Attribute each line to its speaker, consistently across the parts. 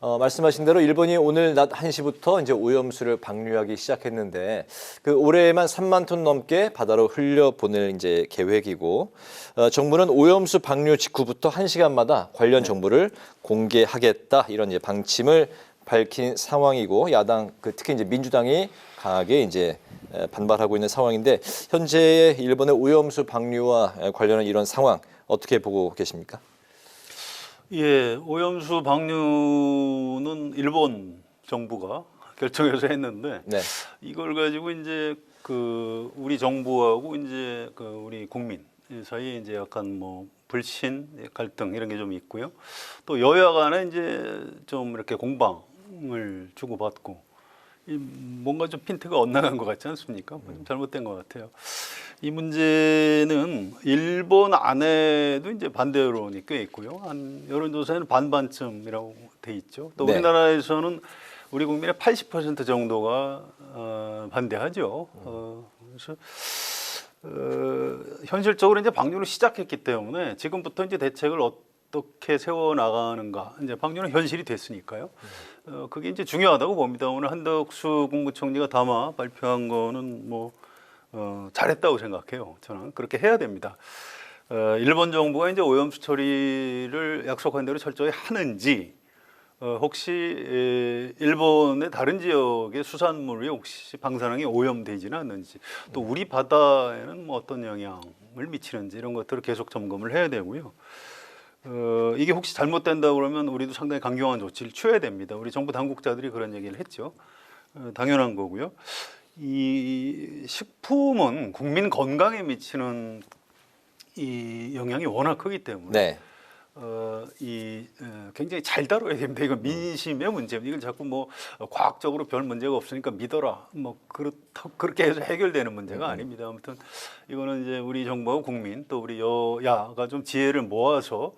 Speaker 1: 말씀하신 대로 일본이 오늘 낮 1시부터 이제 오염수를 방류하기 시작했는데 그 올해에만 3만 톤 넘게 바다로 흘려 보낼 이제 계획이고 정부는 오염수 방류 직후부터 1시간마다 관련 정보를 공개하겠다 이런 이제 방침을 밝힌 상황이고 야당 특히 이제 민주당이 강하게 이제 반발하고 있는 상황인데 현재의 일본의 오염수 방류와 관련한 이런 상황 어떻게 보고 계십니까?
Speaker 2: 예, 오염수 방류는 일본 정부가 결정해서 했는데
Speaker 1: 네.
Speaker 2: 이걸 가지고 이제 그 우리 정부하고 이제 그 우리 국민 사이에 이제 약간 뭐 불신, 갈등 이런 게 좀 있고요. 또 여야 간에 이제 좀 이렇게 공방을 주고받고 뭔가 좀 핀트가 엇나간 것 같지 않습니까? 좀 잘못된 것 같아요. 이 문제는 일본 안에도 이제 반대 여론이 꽤 있고요. 한 여론조사에는 반반쯤이라고 돼 있죠. 또
Speaker 1: 네.
Speaker 2: 우리나라에서는 우리 국민의 80% 정도가 반대하죠. 그래서 현실적으로 이제 방류를 시작했기 때문에 지금부터 이제 대책을 어떻게 세워 나가는가 이제 방류는 현실이 됐으니까요. 그게 이제 중요하다고 봅니다. 오늘 한덕수 국무총리가 담아 발표한 거는 뭐 잘했다고 생각해요. 저는 그렇게 해야 됩니다. 일본 정부가 이제 오염수 처리를 약속한 대로 철저히 하는지 혹시 일본의 다른 지역의 수산물이 혹시 방사능이 오염되지는 않는지 또 우리 바다에는 뭐 어떤 영향을 미치는지 이런 것들을 계속 점검을 해야 되고요. 이게 혹시 잘못된다 그러면 우리도 상당히 강경한 조치를 취해야 됩니다. 우리 정부 당국자들이 그런 얘기를 했죠. 당연한 거고요. 이 식품은 국민 건강에 미치는 이 영향이 워낙 크기 때문에
Speaker 1: 네.
Speaker 2: 굉장히 잘 다뤄야 됩니다. 이건 민심의 문제입니다. 이건 자꾸 뭐 과학적으로 별 문제가 없으니까 믿어라. 뭐 그렇게 해서 해결되는 문제가 아닙니다. 아무튼 이거는 이제 우리 정부와 국민 또 우리 여야가 좀 지혜를 모아서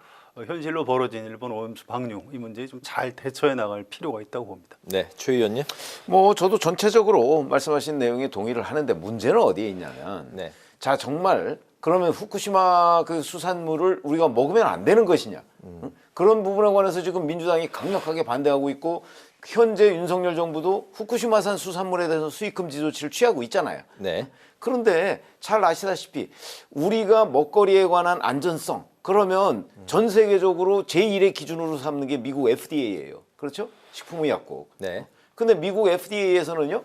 Speaker 2: 현실로 벌어진 일본 오염수 방류 이 문제에 좀 잘 대처해 나갈 필요가 있다고 봅니다.
Speaker 1: 네, 최 의원님.
Speaker 3: 뭐 저도 전체적으로 말씀하신 내용에 동의를 하는데 문제는 어디에 있냐면
Speaker 1: 네.
Speaker 3: 자 정말 그러면 후쿠시마 그 수산물을 우리가 먹으면 안 되는 것이냐 응? 그런 부분에 관해서 지금 민주당이 강력하게 반대하고 있고 현재 윤석열 정부도 후쿠시마산 수산물에 대해서 수입금지 조치를 취하고 있잖아요.
Speaker 1: 네.
Speaker 3: 그런데 잘 아시다시피 우리가 먹거리에 관한 안전성 그러면 전 세계적으로 제1의 기준으로 삼는 게 미국 FDA예요. 그렇죠? 식품의약국.
Speaker 1: 네.
Speaker 3: 근데 미국 FDA에서는요.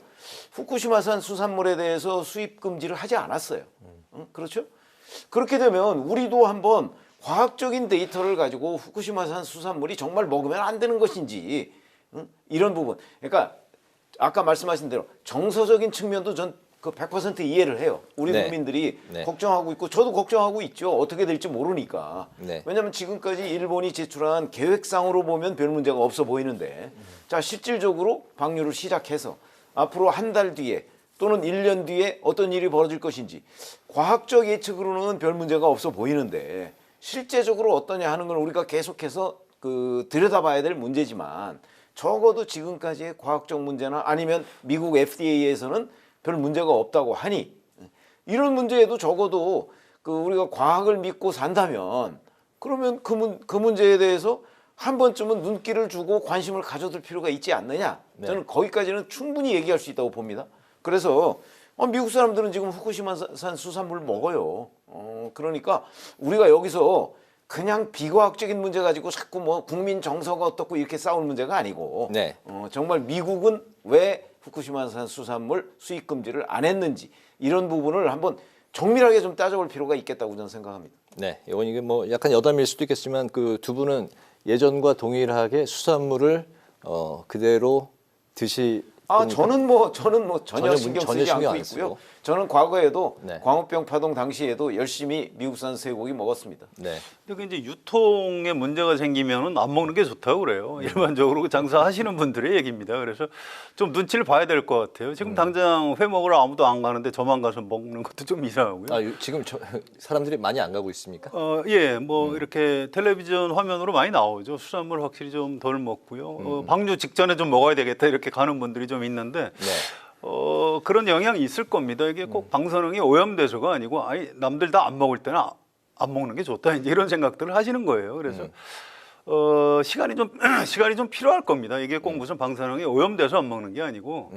Speaker 3: 후쿠시마산 수산물에 대해서 수입 금지를 하지 않았어요. 응? 그렇죠? 그렇게 되면 우리도 한번 과학적인 데이터를 가지고 후쿠시마산 수산물이 정말 먹으면 안 되는 것인지 응? 이런 부분. 그러니까 아까 말씀하신 대로 정서적인 측면도 전 그 100% 이해를 해요. 우리
Speaker 1: 네.
Speaker 3: 국민들이
Speaker 1: 네.
Speaker 3: 걱정하고 있고 저도 걱정하고 있죠. 어떻게 될지 모르니까.
Speaker 1: 네.
Speaker 3: 왜냐하면 지금까지 일본이 제출한 계획상으로 보면 별 문제가 없어 보이는데 자 실질적으로 방류를 시작해서 앞으로 한 달 뒤에 또는 1년 뒤에 어떤 일이 벌어질 것인지 과학적 예측으로는 별 문제가 없어 보이는데 실제적으로 어떠냐 하는 건 우리가 계속해서 들여다봐야 될 문제지만 적어도 지금까지의 과학적 문제나 아니면 미국 FDA에서는 별 문제가 없다고 하니 이런 문제에도 적어도 우리가 과학을 믿고 산다면 그러면 그 문제에 대해서 한 번쯤은 눈길을 주고 관심을 가져둘 필요가 있지 않느냐.
Speaker 1: 네.
Speaker 3: 저는 거기까지는 충분히 얘기할 수 있다고 봅니다. 그래서 미국 사람들은 지금 후쿠시마산 수산물 먹어요. 그러니까 우리가 여기서 그냥 비과학적인 문제 가지고 자꾸 뭐 국민 정서가 어떻고 이렇게 싸울 문제가 아니고
Speaker 1: 네.
Speaker 3: 정말 미국은 왜 후쿠시마산 수산물 수입 금지를 안 했는지 이런 부분을 한번 정밀하게 좀 따져볼 필요가 있겠다고 저는 생각합니다.
Speaker 1: 네, 이건 이게 뭐 약간 여담일 수도 있겠지만 그 두 분은 예전과 동일하게 수산물을 그대로
Speaker 3: 저는 뭐 전혀 신경 쓰지
Speaker 1: 신경 안
Speaker 3: 않고
Speaker 1: 쓰고.
Speaker 3: 있고요. 저는 과거에도
Speaker 1: 네.
Speaker 3: 광우병 파동 당시에도 열심히 미국산 쇠고기 먹었습니다.
Speaker 1: 네.
Speaker 2: 근데 이제 유통에 문제가 생기면은 안 먹는 게 좋다고 그래요. 일반적으로 장사하시는 분들의 얘기입니다. 그래서 좀 눈치를 봐야 될 것 같아요. 지금 당장 회 먹으러 아무도 안 가는데 저만 가서 먹는 것도 좀 이상하고요.
Speaker 1: 지금 사람들이 많이 안 가고 있습니까?
Speaker 2: 예, 뭐 이렇게 텔레비전 화면으로 많이 나오죠. 수산물 확실히 좀 덜 먹고요. 방류 직전에 좀 먹어야 되겠다 이렇게 가는 분들이 좀 있는데
Speaker 1: 네.
Speaker 2: 그런 영향이 있을 겁니다. 이게 꼭 방사능이 오염돼서가 아니고 남들 다 안 먹을 때는 안 먹는 게 좋다 이제 이런 생각들을 하시는 거예요. 그래서 시간이 좀 시간이 좀 필요할 겁니다. 이게 꼭 무슨 방사능이 오염돼서 안 먹는 게 아니고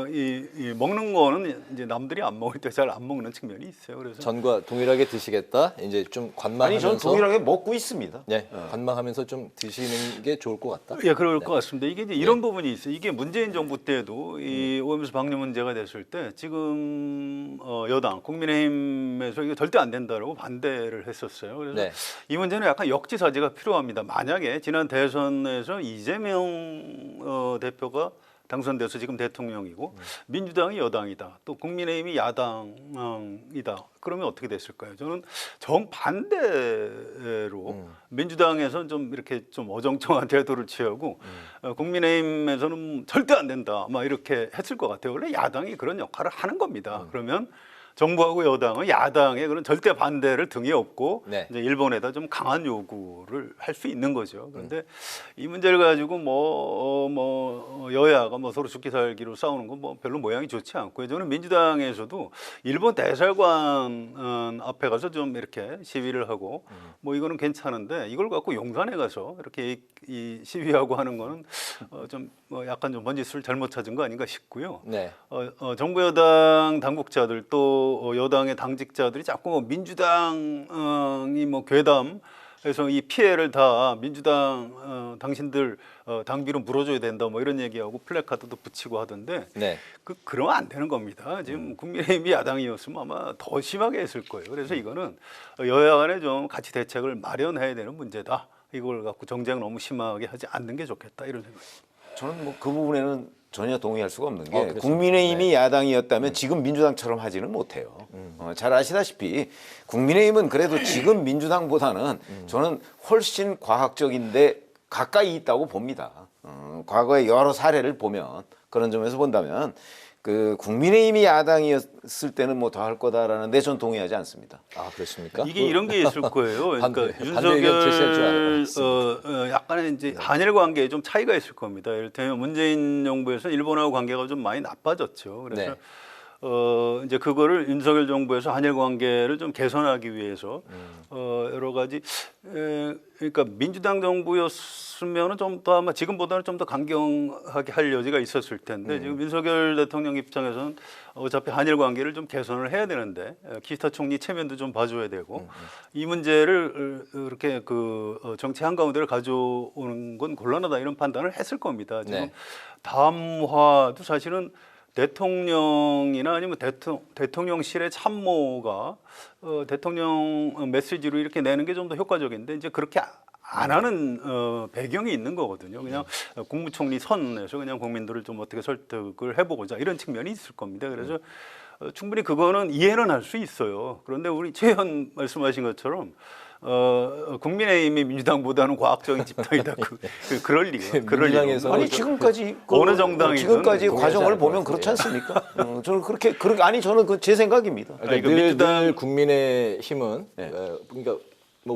Speaker 2: 이 먹는 거는 이제 남들이 안 먹을 때 잘 안 먹는 측면이 있어요. 그래서
Speaker 1: 전과 동일하게 드시겠다. 이제 좀
Speaker 3: 아니
Speaker 1: 관망하면서
Speaker 3: 저는 동일하게 먹고 있습니다.
Speaker 1: 네, 관망하면서 좀 드시는 게 좋을 것 같다.
Speaker 2: 예, 그럴 것 같습니다. 이게 이제 이런 부분이 있어요. 이게 문재인 정부 때도 이 오염수 방류 문제가 됐을 때 지금 여당 국민의힘에서 이거 절대 안 된다라고 반대를 했었어요. 그래서
Speaker 1: 네.
Speaker 2: 이 문제는 약간 역지사지가 필요합니다. 만약에 지난 대선에서 이재명 대표가 당선돼서 지금 대통령이고 민주당이 여당이다. 또 국민의힘이 야당이다. 그러면 어떻게 됐을까요? 저는 정반대로 민주당에서는 좀 이렇게 좀 어정쩡한 태도를 취하고 국민의힘에서는 절대 안 된다. 막 이렇게 했을 것 같아요. 원래 야당이 그런 역할을 하는 겁니다. 그러면 정부하고 여당은 야당의 그런 절대 반대를 등에 업고
Speaker 1: 네.
Speaker 2: 이제 일본에다 좀 강한 요구를 할 수 있는 거죠. 그런데 이 문제를 가지고 여야가 서로 죽기 살기로 싸우는 건 별로 모양이 좋지 않고요. 저는 민주당에서도 일본 대사관 앞에 가서 좀 이렇게 시위를 하고 이거는 괜찮은데 이걸 갖고 용산에 가서 이렇게 이 시위하고 하는 거는 좀 약간 좀 번지수를 잘못 찾은 거 아닌가 싶고요.
Speaker 1: 네.
Speaker 2: 정부 여당 당국자들 또 여당의 당직자들이 자꾸 민주당이 괴담해서 이 피해를 다 민주당 당신들 당비로 물어줘야 된다 이런 얘기하고 플래카드도 붙이고 하던데
Speaker 1: 네.
Speaker 2: 그러면 안 되는 겁니다. 지금 국민의힘이 야당이었으면 아마 더 심하게 했을 거예요. 그래서 이거는 여야 간에 좀 같이 대책을 마련해야 되는 문제다. 이걸 갖고 정쟁 너무 심하게 하지 않는 게 좋겠다 이런 생각입니다.
Speaker 3: 저는 그 부분에는 전혀 동의할 수가 없는 게
Speaker 1: 그렇습니다.
Speaker 3: 국민의힘이 야당이었다면 지금 민주당처럼 하지는 못해요. 잘 아시다시피 국민의힘은 그래도 지금 민주당보다는 저는 훨씬 과학적인데 가까이 있다고 봅니다. 과거의 여러 사례를 보면 그런 점에서 본다면 그 국민의힘이 야당이었을 때는 더 할 거다라는데 전 동의하지 않습니다.
Speaker 1: 아, 그렇습니까?
Speaker 2: 이게 이런 게 있을 거예요. 그러니까
Speaker 1: 반대 의견 제시할 줄
Speaker 2: 윤석열 약간의 이제 한일 관계에 좀 차이가 있을 겁니다. 이를테면 문재인 정부에서 일본하고 관계가 좀 많이 나빠졌죠. 그래서
Speaker 1: 네.
Speaker 2: 이제 그거를 윤석열 정부에서 한일 관계를 좀 개선하기 위해서 여러 가지 그러니까 민주당 정부였으면은 좀 더 아마 지금보다는 좀 더 강경하게 할 여지가 있었을 텐데 지금 윤석열 대통령 입장에서는 어차피 한일 관계를 좀 개선을 해야 되는데 기시다 총리 체면도 좀 봐줘야 되고 이 문제를 이렇게 정치 한가운데를 가져오는 건 곤란하다 이런 판단을 했을 겁니다. 지금
Speaker 1: 네.
Speaker 2: 담화도 사실은 대통령이나 아니면 대통령실의 참모가 대통령 메시지로 이렇게 내는 게 좀 더 효과적인데 이제 그렇게 안 하는 배경이 있는 거거든요. 그냥 국무총리 선에서 그냥 국민들을 좀 어떻게 설득을 해보고자 이런 측면이 있을 겁니다. 그래서 충분히 그거는 이해는 할 수 있어요. 그런데 우리 최 의원 말씀하신 것처럼 국민의힘이 민주당보다는 과학적인 집단이다. 그럴 리가.
Speaker 1: 민주당에서
Speaker 3: 아니 지금까지
Speaker 2: 어느 정당이든
Speaker 3: 지금까지 과정을
Speaker 1: 동의하지
Speaker 3: 보면
Speaker 1: 않을 것
Speaker 3: 그렇지 않습니까? 저는 그렇게 아니 저는 그 제 생각입니다.
Speaker 1: 그러니까 늘 국민의힘은 그러니까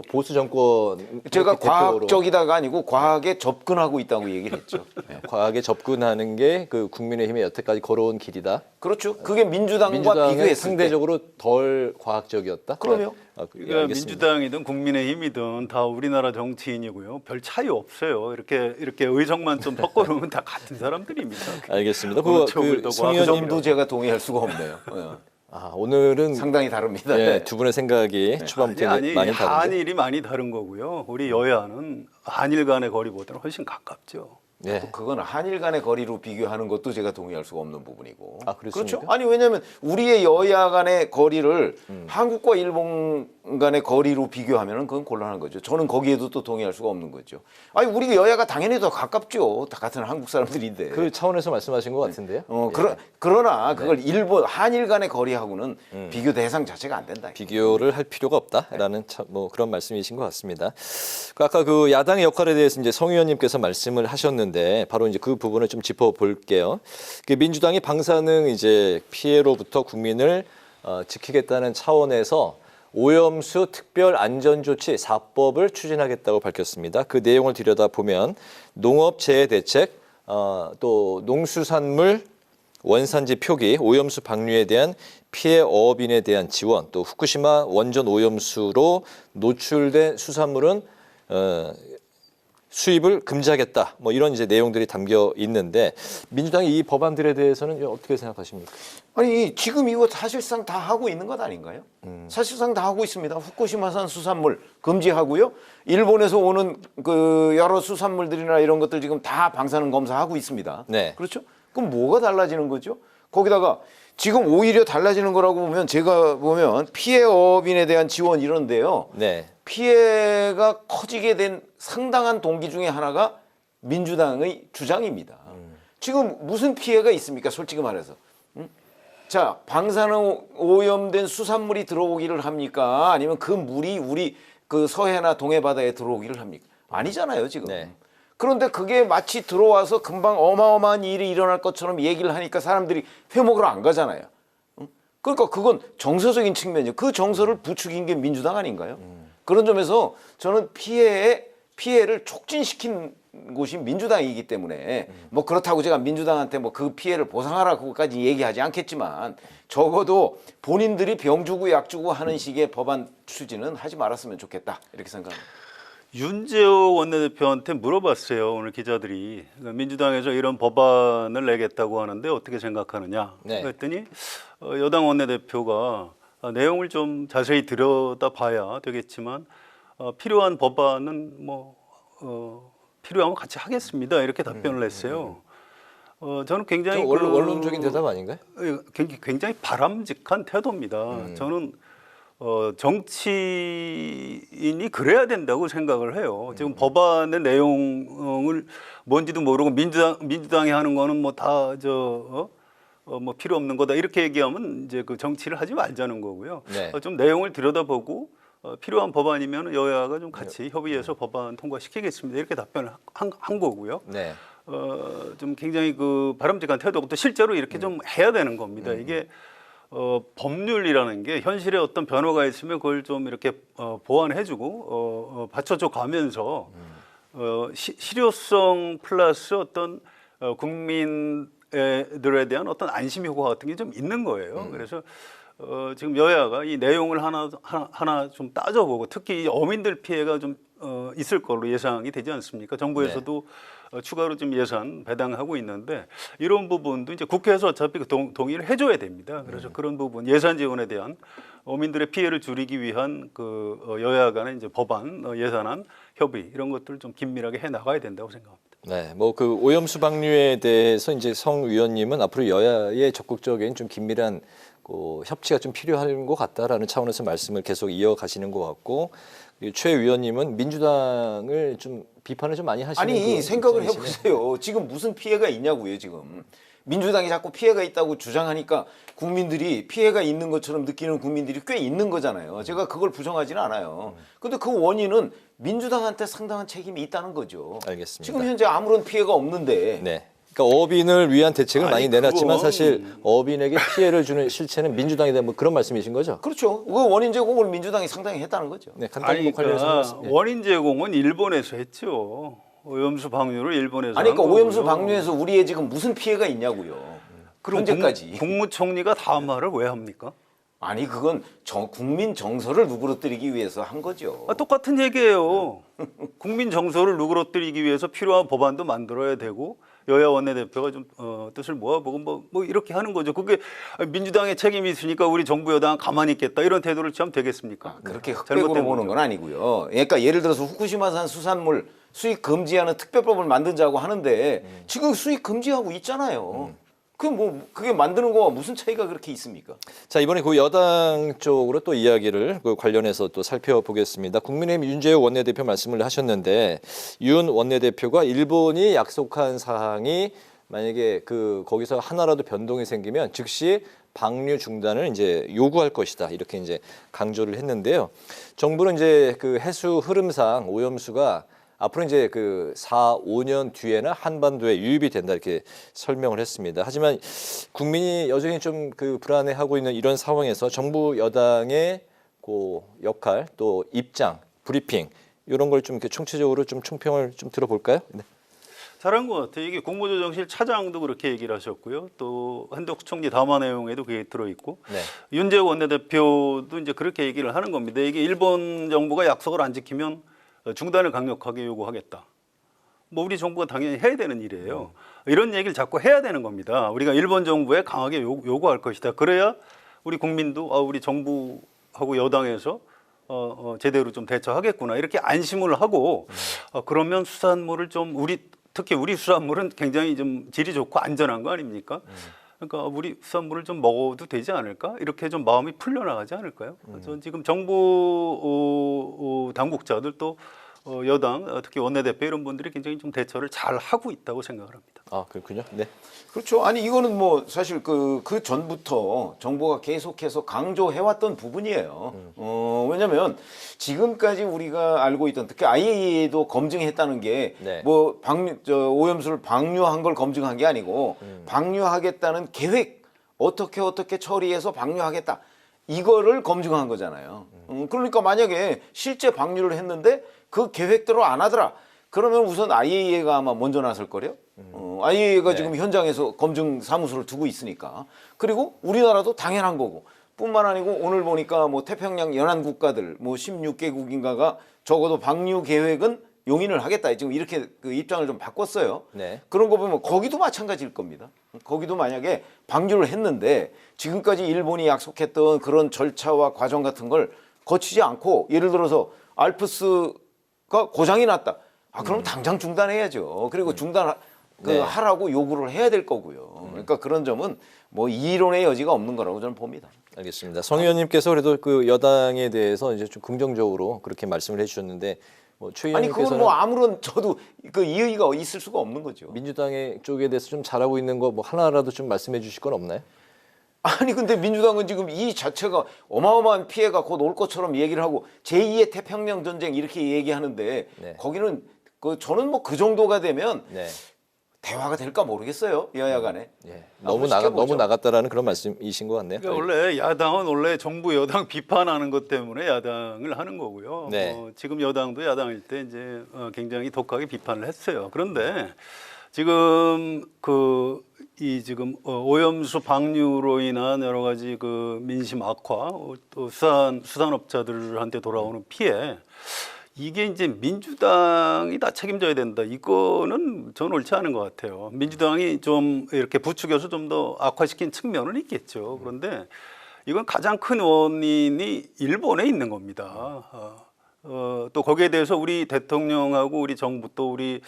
Speaker 1: 보수 정권
Speaker 3: 제가
Speaker 1: 대표로
Speaker 3: 과학적이다가 아니고 과학에 접근하고 있다고 얘기를 했죠.
Speaker 1: 과학에 접근하는 게 그 국민의힘이 여태까지 걸어온 길이다.
Speaker 3: 그렇죠. 그게 민주당과
Speaker 1: 민주당은
Speaker 3: 비교했을
Speaker 1: 상대적으로 덜 과학적이었다.
Speaker 3: 그럼요.
Speaker 2: 그러니까 민주당이든 국민의힘이든 다 우리나라 정치인이고요. 별 차이 없어요. 이렇게 의석만 좀 섞어놓으면 다 같은 사람들입니다.
Speaker 1: 알겠습니다.
Speaker 2: 어느 쪽을 더
Speaker 3: 그
Speaker 2: 과학적으로
Speaker 3: 점도 제가 동의할 수가 없네요.
Speaker 1: 오늘은
Speaker 3: 상당히 다릅니다.
Speaker 1: 두 분의 생각이 초반부터
Speaker 2: 아니,
Speaker 1: 많이 다른데.
Speaker 2: 한일이 많이 다른 거고요. 우리 여야는 한일 간의 거리보다는 훨씬 가깝죠.
Speaker 1: 네.
Speaker 3: 그건 한일 간의 거리로 비교하는 것도 제가 동의할 수가 없는 부분이고.
Speaker 1: 아, 그렇습니까?
Speaker 3: 그렇죠? 아니 왜냐하면 우리의 여야 간의 거리를 한국과 일본 간의 거리로 비교하면은 그건 곤란한 거죠. 저는 거기에도 또 동의할 수가 없는 거죠. 아니 우리 여야가 당연히 더 가깝죠. 다 같은 한국 사람들인데.
Speaker 1: 그 차원에서 말씀하신 것 같은데요.
Speaker 3: 그러나 그걸 일본 한일 간의 거리하고는 비교 대상 자체가 안 된다.
Speaker 1: 비교를 할 필요가 없다라는 그런 말씀이신 것 같습니다. 아까 그 야당의 역할에 대해서 이제 성 의원님께서 말씀을 하셨는데 바로 이제 그 부분을 좀 짚어볼게요. 민주당이 방사능 이제 피해로부터 국민을 지키겠다는 차원에서 오염수 특별 안전조치 4법을 추진하겠다고 밝혔습니다. 그 내용을 들여다보면 농업재해 대책, 또 농수산물 원산지 표기, 오염수 방류에 대한 피해 어업인에 대한 지원, 또 후쿠시마 원전 오염수로 노출된 수산물은 수입을 금지하겠다. 뭐 이런 이제 내용들이 담겨 있는데 민주당이 이 법안들에 대해서는 어떻게 생각하십니까?
Speaker 3: 아니 지금 이거 사실상 다 하고 있는 것 아닌가요? 사실상 다 하고 있습니다. 후쿠시마산 수산물 금지하고요. 일본에서 오는 그 여러 수산물들이나 이런 것들 지금 다 방사능 검사하고 있습니다.
Speaker 1: 네.
Speaker 3: 그렇죠? 그럼 뭐가 달라지는 거죠? 거기다가 지금 오히려 달라지는 거라고 보면 제가 보면 피해 어업인에 대한 지원 이런데요.
Speaker 1: 네.
Speaker 3: 피해가 커지게 된 상당한 동기 중에 하나가 민주당의 주장입니다. 지금 무슨 피해가 있습니까? 솔직히 말해서. 자, 방사능 오염된 수산물이 들어오기를 합니까? 아니면 그 물이 우리 그 서해나 동해 바다에 들어오기를 합니까? 아니잖아요, 지금.
Speaker 1: 네.
Speaker 3: 그런데 그게 마치 들어와서 금방 어마어마한 일이 일어날 것처럼 얘기를 하니까 사람들이 회목으로 안 가잖아요. 그러니까 그건 정서적인 측면이죠. 그 정서를 부추긴 게 민주당 아닌가요? 그런 점에서 저는 피해를 촉진시킨 곳이 민주당이기 때문에 뭐 그렇다고 제가 민주당한테 뭐 그 피해를 보상하라고까지 얘기하지 않겠지만 적어도 본인들이 병 주고 약 주고 하는 식의 법안 추진은 하지 말았으면 좋겠다 이렇게 생각합니다.
Speaker 2: 윤재호 원내대표한테 물어봤어요. 오늘 기자들이 민주당에서 이런 법안을 내겠다고 하는데 어떻게 생각하느냐.
Speaker 1: 네.
Speaker 2: 그랬더니 여당 원내대표가 내용을 좀 자세히 들여다봐야 되겠지만 필요한 법안은 뭐 필요하면 같이 하겠습니다. 이렇게 답변을 했어요. 저는 굉장히
Speaker 1: 좀 원론적인 대답 아닌가요?
Speaker 2: 굉장히 바람직한 태도입니다. 저는 정치인이 그래야 된다고 생각을 해요. 지금 법안의 내용을 뭔지도 모르고 민주당이 하는 거는 뭐 다 뭐 필요 없는 거다 이렇게 얘기하면 이제 그 정치를 하지 말자는 거고요.
Speaker 1: 네.
Speaker 2: 좀 내용을 들여다보고 필요한 법안이면 여야가 좀 같이 협의해서 법안 통과시키겠습니다. 이렇게 답변을 한 거고요.
Speaker 1: 네.
Speaker 2: 좀 굉장히 그 바람직한 태도고 또 실제로 이렇게 좀 해야 되는 겁니다. 이게 법률이라는 게 현실에 어떤 변화가 있으면 그걸 좀 이렇게 보완해주고 받쳐줘 가면서 실효성 플러스 어떤 국민들에 대한 어떤 안심 효과 같은 게 좀 있는 거예요. 그래서 지금 여야가 이 내용을 하나 좀 따져보고 특히 이 어민들 피해가 좀 있을 걸로 예상이 되지 않습니까? 정부에서도 추가로 좀 예산 배당하고 있는데 이런 부분도 이제 국회에서 어차피 동의를 해줘야 됩니다. 그래서 그런 부분 예산 지원에 대한 어민들의 피해를 줄이기 위한 그 여야 간의 이제 법안, 예산안 협의 이런 것들 좀 긴밀하게 해 나가야 된다고 생각합니다.
Speaker 1: 네, 뭐 그 오염수 방류에 대해서 이제 성 의원님은 앞으로 여야의 적극적인 좀 긴밀한 협치가 좀 필요한 것 같다라는 차원에서 말씀을 계속 이어가시는 것 같고 최 의원님은 민주당을 좀 비판을 좀 많이 하시는
Speaker 3: 아니
Speaker 1: 그
Speaker 3: 생각을
Speaker 1: 입장이시네요.
Speaker 3: 해보세요. 지금 무슨 피해가 있냐고요. 지금 민주당이 자꾸 피해가 있다고 주장하니까 국민들이 피해가 있는 것처럼 느끼는 국민들이 꽤 있는 거잖아요. 제가 그걸 부정하지는 않아요. 근데 그 원인은 민주당한테 상당한 책임이 있다는 거죠.
Speaker 1: 알겠습니다.
Speaker 3: 지금 현재 아무런 피해가 없는데
Speaker 1: 네. 그러니까 어업인을 위한 대책을 많이
Speaker 2: 아니,
Speaker 1: 내놨지만
Speaker 2: 그건-
Speaker 1: 사실 어업인에게 피해를 주는 실체는 민주당이다 뭐 그런 말씀이신 거죠?
Speaker 3: 그렇죠. 그 원인 제공을 민주당이 상당히 했다는 거죠.
Speaker 1: 네, 간단히
Speaker 2: 아니,
Speaker 1: 관련해서
Speaker 2: 그러니까
Speaker 1: 말씀. 예.
Speaker 2: 원인 제공은 일본에서 했죠. 오염수 방류를 일본에서
Speaker 3: 아니 그러니까
Speaker 2: 한
Speaker 3: 오염수
Speaker 2: 거고요.
Speaker 3: 방류에서 우리의 지금 무슨 피해가 있냐고요.
Speaker 2: 그럼
Speaker 3: 현재까지.
Speaker 2: 국무총리가 다음 말을 왜 합니까?
Speaker 3: 아니 그건 국민 정서를 누그러뜨리기 위해서 한 거죠.
Speaker 2: 똑같은 얘기예요. 국민 정서를 누그러뜨리기 위해서 필요한 법안도 만들어야 되고 여야 원내대표가 좀 뜻을 모아보고 뭐 이렇게 하는 거죠. 그게 민주당의 책임이 있으니까 우리 정부 여당 가만히 있겠다 이런 태도를 취하면 되겠습니까?
Speaker 3: 그렇게
Speaker 2: 잘못된
Speaker 3: 흑백으로 보는
Speaker 2: 거죠.
Speaker 3: 건 아니고요. 그러니까 예를 들어서 후쿠시마산 수산물 수입 금지하는 특별법을 만들자고 하는데 지금 수입 금지하고 있잖아요. 그게 만드는 거와 무슨 차이가 그렇게 있습니까?
Speaker 1: 자, 이번에 그 여당 쪽으로 또 이야기를 그 관련해서 또 살펴보겠습니다. 국민의힘 윤재호 원내대표 말씀을 하셨는데 윤 원내대표가 일본이 약속한 사항이 만약에 거기서 하나라도 변동이 생기면 즉시 방류 중단을 이제 요구할 것이다. 이렇게 이제 강조를 했는데요. 정부는 이제 그 해수 흐름상 오염수가 앞으로 이제 4, 5년 뒤에는 한반도에 유입이 된다 이렇게 설명을 했습니다. 하지만 국민이 여전히 좀 불안해하고 있는 이런 상황에서 정부 여당의 역할 또 입장, 브리핑 이런 걸 좀 이렇게 총체적으로 좀 총평을 좀 들어볼까요? 네.
Speaker 2: 잘한 것 같아요. 이게 국무조정실 차장도 그렇게 얘기를 하셨고요. 또 한덕수 총리 담화 내용에도 그게 들어있고
Speaker 1: 네.
Speaker 2: 윤재호 원내대표도 이제 그렇게 얘기를 하는 겁니다. 이게 일본 정부가 약속을 안 지키면 중단을 강력하게 요구하겠다. 뭐 우리 정부가 당연히 해야 되는 일이에요. 이런 얘기를 자꾸 해야 되는 겁니다. 우리가 일본 정부에 강하게 요구할 것이다. 그래야 우리 국민도 우리 정부하고 여당에서 제대로 좀 대처하겠구나 이렇게 안심을 하고 그러면 수산물을 좀 특히 우리 수산물은 굉장히 좀 질이 좋고 안전한 거 아닙니까? 그러니까 우리 수산물을 좀 먹어도 되지 않을까? 이렇게 좀 마음이 풀려나가지 않을까요? 저는 지금 정부 당국자들 또 여당 특히 원내대표 이런 분들이 굉장히 좀 대처를 잘 하고 있다고 생각을 합니다.
Speaker 1: 아, 그렇군요. 네.
Speaker 3: 그렇죠. 아니 이거는 뭐 사실 그 전부터 정부가 계속해서 강조해왔던 부분이에요. 왜냐하면 지금까지 우리가 알고 있던 특히 IAEA도 검증했다는 게
Speaker 1: 네.
Speaker 3: 뭐 오염수를 방류한 걸 검증한 게 아니고 방류하겠다는 계획 어떻게 처리해서 방류하겠다 이거를 검증한 거잖아요. 그러니까 만약에 실제 방류를 했는데 그 계획대로 안 하더라. 그러면 우선 IAEA가 아마 먼저 나설 거래요. IAEA가
Speaker 1: 네.
Speaker 3: 지금 현장에서 검증 사무소를 두고 있으니까. 그리고 우리나라도 당연한 거고. 뿐만 아니고 오늘 보니까 뭐 태평양 연안 국가들 뭐 16개국인가가 적어도 방류 계획은 용인을 하겠다. 지금 이렇게 그 입장을 좀 바꿨어요.
Speaker 1: 네.
Speaker 3: 그런 거 보면 거기도 마찬가지일 겁니다. 거기도 만약에 방류를 했는데 지금까지 일본이 약속했던 그런 절차와 과정 같은 걸 거치지 않고 예를 들어서 알프스가 고장이 났다. 그럼 당장 중단해야죠. 그리고
Speaker 1: 네.
Speaker 3: 하라고 요구를 해야 될 거고요. 그러니까 그런 점은 뭐 이론의 여지가 없는 거라고 저는 봅니다.
Speaker 1: 알겠습니다. 성 의원님께서 그래도 그 여당에 대해서 이제 좀 긍정적으로 그렇게 말씀을 해주셨는데 최
Speaker 3: 아니 그건
Speaker 1: 의원님께서는
Speaker 3: 뭐 아무런 저도 그 이의가 있을 수가 없는 거죠.
Speaker 1: 민주당의 쪽에 대해서 좀 잘하고 있는 거 뭐 하나라도 좀 말씀해 주실 건 없나요?
Speaker 3: 아니 근데 민주당은 지금 이 자체가 어마어마한 피해가 곧 올 것처럼 얘기를 하고 제2의 태평양 전쟁 이렇게 얘기하는데
Speaker 1: 네.
Speaker 3: 거기는 저는 뭐 그 정도가 되면
Speaker 1: 네.
Speaker 3: 대화가 될까 모르겠어요. 여야 간에.
Speaker 1: 예.
Speaker 3: 한번
Speaker 1: 너무
Speaker 3: 시켜보죠.
Speaker 1: 나갔다라는 그런 말씀이신 것 같네요.
Speaker 2: 그러니까 원래 야당은 원래 정부 여당 비판하는 것 때문에 야당을 하는 거고요.
Speaker 1: 네.
Speaker 2: 지금 여당도 야당일 때 이제 굉장히 독하게 비판을 했어요. 그런데 지금 지금 오염수 방류로 인한 여러 가지 그 민심 악화, 또 수산업자들한테 돌아오는 피해. 이게 이제 민주당이 다 책임져야 된다. 이거는 저는 옳지 않은 것 같아요. 민주당이 좀 이렇게 부추겨서 좀 더 악화시킨 측면은 있겠죠. 그런데 이건 가장 큰 원인이 일본에 있는 겁니다. 또 거기에 대해서 우리 대통령하고 우리 정부 또 우리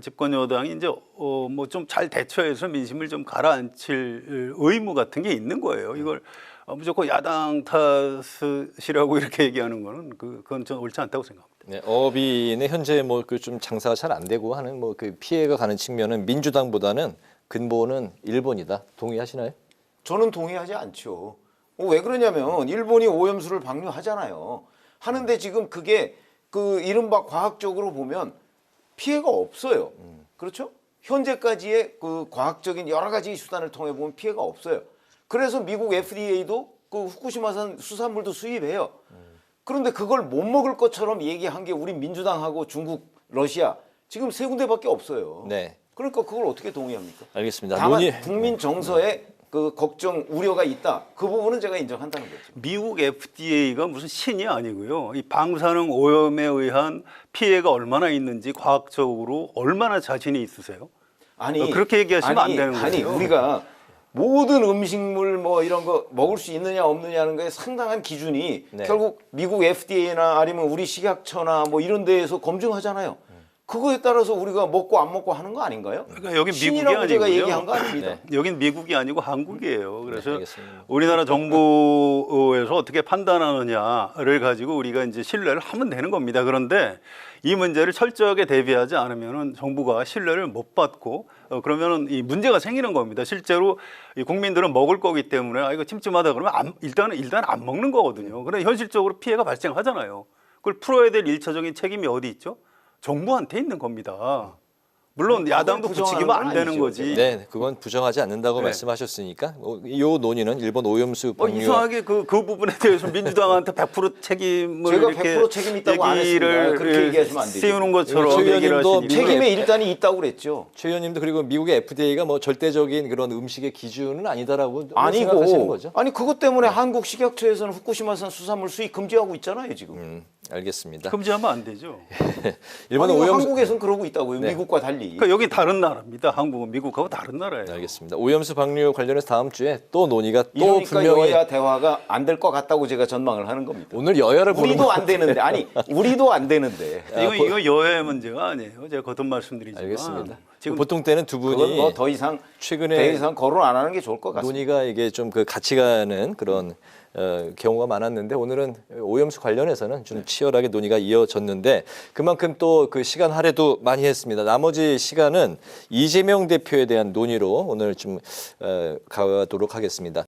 Speaker 2: 집권 여당이 이제 뭐 좀 잘 대처해서 민심을 좀 가라앉힐 의무 같은 게 있는 거예요. 이걸 무조건 야당 탓이라고 이렇게 얘기하는 거는 그건 좀 옳지 않다고 생각합니다.
Speaker 1: 네, 어업인의 현재 뭐 그 좀 장사가 잘 안 되고 하는 뭐 그 피해가 가는 측면은 민주당보다는 근본은 일본이다. 동의하시나요?
Speaker 3: 저는 동의하지 않죠. 왜 그러냐면 일본이 오염수를 방류하잖아요. 하는데 지금 그게 그 이른바 과학적으로 보면 피해가 없어요. 그렇죠? 현재까지의 그 과학적인 여러 가지 수단을 통해 보면 피해가 없어요. 그래서 미국 FDA도 그 후쿠시마산 수산물도 수입해요. 그런데 그걸 못 먹을 것처럼 얘기한 게 우리 민주당하고 중국, 러시아 지금 세 군데밖에 없어요.
Speaker 1: 네.
Speaker 3: 그러니까 그걸 어떻게 동의합니까?
Speaker 1: 알겠습니다.
Speaker 3: 다만 국민 정서에 그 걱정, 우려가 있다. 그 부분은 제가 인정한다는 거죠.
Speaker 2: 미국 FDA가 무슨 신이 아니고요. 이 방사능 오염에 의한 피해가 얼마나 있는지 과학적으로 얼마나 자신이 있으세요?
Speaker 3: 아니
Speaker 2: 그렇게 얘기하시면 안 되는 거예요.
Speaker 3: 아니 우리가 모든 음식물 뭐 이런 거 먹을 수 있느냐 없느냐는 거에 상당한 기준이
Speaker 1: 네.
Speaker 3: 결국 미국 FDA나 아니면 우리 식약처나 뭐 이런 데에서 검증하잖아요. 그거에 따라서 우리가 먹고 안 먹고 하는 거 아닌가요?
Speaker 2: 그러니까 여기 미국이
Speaker 3: 신이라고 제가
Speaker 2: 아니고요.
Speaker 3: 얘기한 거 아닙니다.
Speaker 1: 네.
Speaker 2: 여긴 미국이 아니고 한국이에요. 그래서
Speaker 1: 알겠습니다.
Speaker 2: 우리나라 정부에서 어떻게 판단하느냐를 가지고 우리가 이제 신뢰를 하면 되는 겁니다. 그런데 이 문제를 철저하게 대비하지 않으면은 정부가 신뢰를 못 받고 그러면은 이 문제가 생기는 겁니다. 실제로 이 국민들은 먹을 거기 때문에 이거 찜찜하다 그러면 일단 안 먹는 거거든요. 그런데 현실적으로 피해가 발생하잖아요. 그걸 풀어야 될 일차적인 책임이 어디 있죠? 정부한테 있는 겁니다. 물론 야당도 부추기면 안 되는 거지.
Speaker 1: 네, 그건 부정하지 않는다고
Speaker 2: 네.
Speaker 1: 말씀하셨으니까 이 논의는 일본 오염수 방류
Speaker 2: 이상하게 그 부분에 대해서 민주당한테 100% 책임을
Speaker 3: 제가
Speaker 2: 이렇게
Speaker 3: 100% 책임 있다고 안 했습니다. 그렇게 얘기하시면 안 되죠.
Speaker 2: 씌우는 것처럼
Speaker 1: 최
Speaker 2: 얘기를
Speaker 1: 의원님도
Speaker 2: 하시니까
Speaker 3: 책임의 일단이 있다고 그랬죠.
Speaker 1: 최 의원님도 그리고 미국의 FDA가 뭐 절대적인 그런 음식의 기준은 아니다라고 생각하시는
Speaker 3: 아니고
Speaker 1: 거죠?
Speaker 3: 아니 그것 때문에 한국 식약처에서는 후쿠시마산 수산물 수입 금지하고 있잖아요 지금.
Speaker 1: 알겠습니다.
Speaker 2: 금지하면 안 되죠.
Speaker 1: 일본은
Speaker 3: 아니,
Speaker 1: 오염수
Speaker 3: 한국에서는 그러고 있다고요.
Speaker 1: 네.
Speaker 3: 미국과 달리.
Speaker 2: 그러니까 여기 다른 나라입니다. 한국은 미국하고 다른 나라예요.
Speaker 1: 알겠습니다. 오염수 방류 관련해서 다음 주에 또 논의가 또
Speaker 3: 이러니까
Speaker 1: 분명히
Speaker 3: 여야 대화가 안 될 것 같다고 제가 전망을 하는 겁니다.
Speaker 1: 오늘 여야를 보는
Speaker 3: 우리도
Speaker 1: 거
Speaker 3: 안 되는데 아니 우리도 안 되는데
Speaker 2: 이거 여야의 문제가 아니에요. 제가 거듭 말씀드리지만
Speaker 1: 알겠습니다.
Speaker 2: 지금
Speaker 1: 보통 때는 두
Speaker 3: 그건
Speaker 1: 분이
Speaker 3: 뭐 더 이상
Speaker 1: 최근에
Speaker 3: 더 이상 거론 안 하는 게 좋을 것 같습니다.
Speaker 1: 논의가 이게 좀 그 같이 가는 그런 경우가 많았는데 오늘은 오염수 관련해서는 좀 치열하게 논의가 이어졌는데 그만큼 또 그 시간 할애도 많이 했습니다. 나머지 시간은 이재명 대표에 대한 논의로 오늘 좀 가도록 하겠습니다.